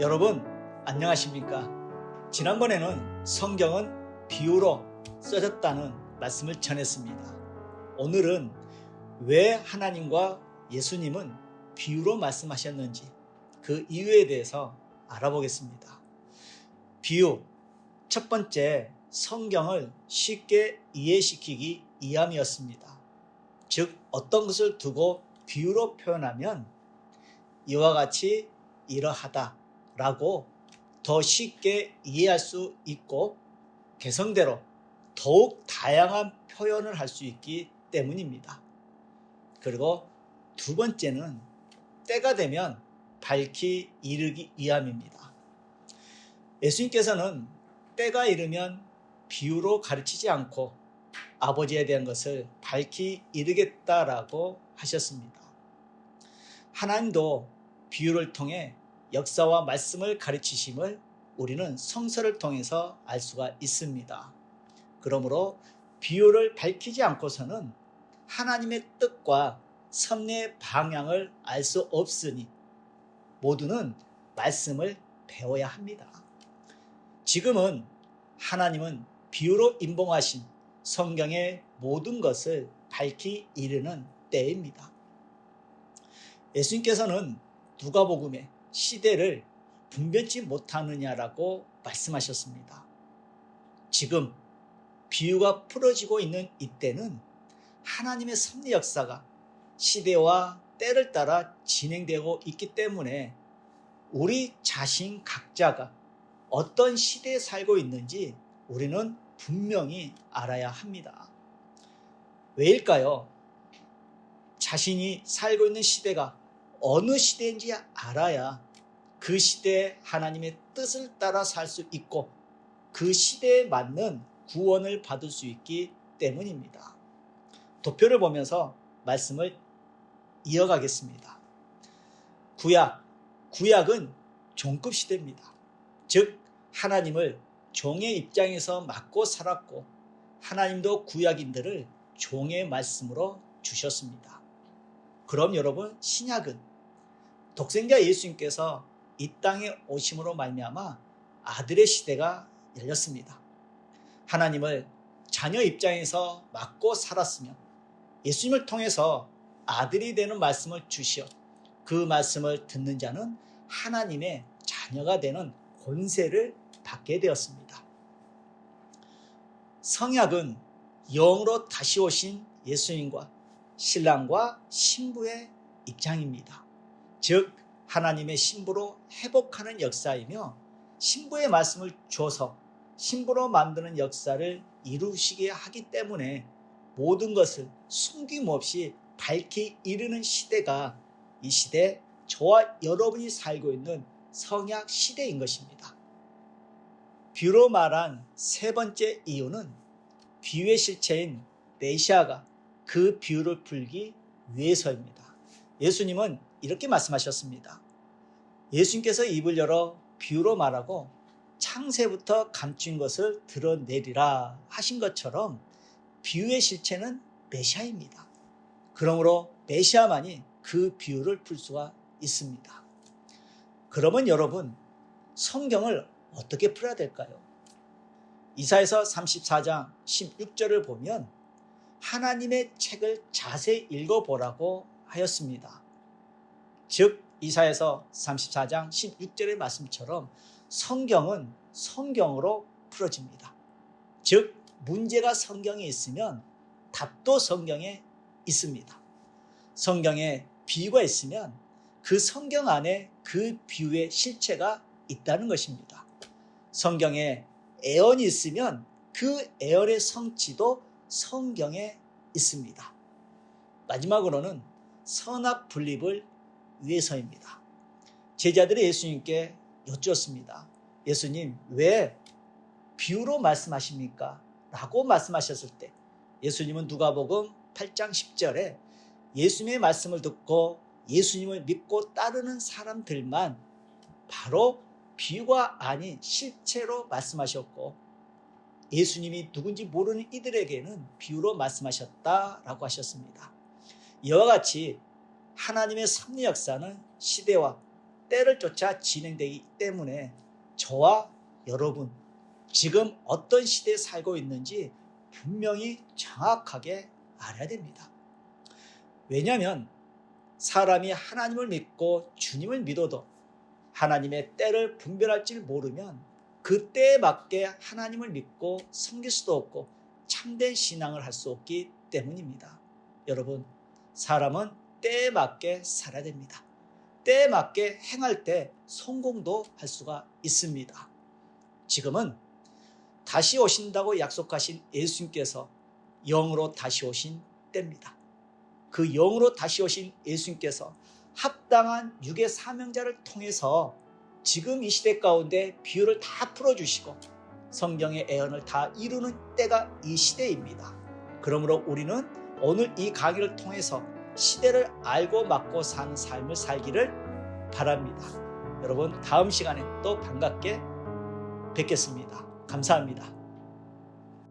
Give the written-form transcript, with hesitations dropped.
여러분 안녕하십니까? 지난번에는 성경은 비유로 써졌다는 말씀을 전했습니다. 오늘은 왜 하나님과 예수님은 비유로 말씀하셨는지 그 이유에 대해서 알아보겠습니다. 비유, 첫 번째, 성경을 쉽게 이해시키기 위함이었습니다. 즉 어떤 것을 두고 비유로 표현하면 이와 같이 이러하다 라고 더 쉽게 이해할 수 있고 개성대로 더욱 다양한 표현을 할 수 있기 때문입니다. 그리고 두 번째는 때가 되면 밝히 이르기 위함입니다. 예수님께서는 때가 이르면 비유로 가르치지 않고 아버지에 대한 것을 밝히 이르겠다라고 하셨습니다. 하나님도 비유를 통해 역사와 말씀을 가르치심을 우리는 성서를 통해서 알 수가 있습니다. 그러므로 비유를 밝히지 않고서는 하나님의 뜻과 섭리의 방향을 알 수 없으니 모두는 말씀을 배워야 합니다. 지금은 하나님은 비유로 인봉하신 성경의 모든 것을 밝히 이르는 때입니다. 예수님께서는 누가복음에 시대를 분별치 못하느냐라고 말씀하셨습니다. 지금 비유가 풀어지고 있는 이때는 하나님의 섭리 역사가 시대와 때를 따라 진행되고 있기 때문에 우리 자신 각자가 어떤 시대에 살고 있는지 우리는 분명히 알아야 합니다. 왜일까요? 자신이 살고 있는 시대가 어느 시대인지 알아야 그 시대에 하나님의 뜻을 따라 살 수 있고 그 시대에 맞는 구원을 받을 수 있기 때문입니다. 도표를 보면서 말씀을 이어가겠습니다. 구약은 종급 시대입니다. 즉 하나님을 종의 입장에서 맞고 살았고 하나님도 구약인들을 종의 말씀으로 주셨습니다. 그럼 여러분 신약은 독생자 예수님께서 이 땅에 오심으로 말미암아 아들의 시대가 열렸습니다. 하나님을 자녀 입장에서 맞고 살았으면 예수님을 통해서 아들이 되는 말씀을 주시어 그 말씀을 듣는 자는 하나님의 자녀가 되는 권세를 받게 되었습니다. 성약은 영으로 다시 오신 예수님과 신랑과 신부의 입장입니다. 즉 하나님의 신부로 회복하는 역사이며 신부의 말씀을 줘서 신부로 만드는 역사를 이루시게 하기 때문에 모든 것을 숨김없이 밝히 이르는 시대가 이 시대 저와 여러분이 살고 있는 성약 시대인 것입니다. 비유로 말한 세 번째 이유는 비유의 실체인 메시아가 그 비유를 풀기 위해서입니다. 예수님은 이렇게 말씀하셨습니다. 예수님께서 입을 열어 비유로 말하고 창세부터 감춘 것을 드러내리라 하신 것처럼 비유의 실체는 메시아입니다. 그러므로 메시아만이 그 비유를 풀 수가 있습니다. 그러면 여러분 성경을 어떻게 풀어야 될까요? 이사야서 34장 16절을 보면 하나님의 책을 자세히 읽어보라고 하였습니다. 즉 이사야서 34장 16절의 말씀처럼 성경은 성경으로 풀어집니다. 즉 문제가 성경에 있으면 답도 성경에 있습니다. 성경에 비유가 있으면 그 성경 안에 그 비유의 실체가 있다는 것입니다. 성경에 애언이 있으면 그 애언의 성취도 성경에 있습니다. 마지막으로는 선악 분립을 위해서입니다. 제자들이 예수님께 여쭈었습니다. 예수님 왜 비유로 말씀하십니까? 라고 말씀하셨을 때 예수님은 누가복음 8장 10절에 예수님의 말씀을 듣고 예수님을 믿고 따르는 사람들만 바로 비유가 아닌 실체로 말씀하셨고 예수님이 누군지 모르는 이들에게는 비유로 말씀하셨다라고 하셨습니다. 이와 같이 하나님의 섭리 역사는 시대와 때를 쫓아 진행되기 때문에 저와 여러분 지금 어떤 시대에 살고 있는지 분명히 정확하게 알아야 됩니다. 왜냐하면 사람이 하나님을 믿고 주님을 믿어도 하나님의 때를 분별할 줄 모르면 그 때에 맞게 하나님을 믿고 섬길 수도 없고 참된 신앙을 할 수 없기 때문입니다. 여러분, 사람은 때에 맞게 살아야 됩니다. 때에 맞게 행할 때 성공도 할 수가 있습니다. 지금은 다시 오신다고 약속하신 예수님께서 영으로 다시 오신 때입니다. 그 영으로 다시 오신 예수님께서 합당한 육의 사명자를 통해서 지금 이 시대 가운데 비유를 다 풀어주시고 성경의 애언을 다 이루는 때가 이 시대입니다. 그러므로 우리는 오늘 이 강의를 통해서 시대를 알고 맞고 사는 삶을 살기를 바랍니다. 여러분, 다음 시간에 또 반갑게 뵙겠습니다. 감사합니다.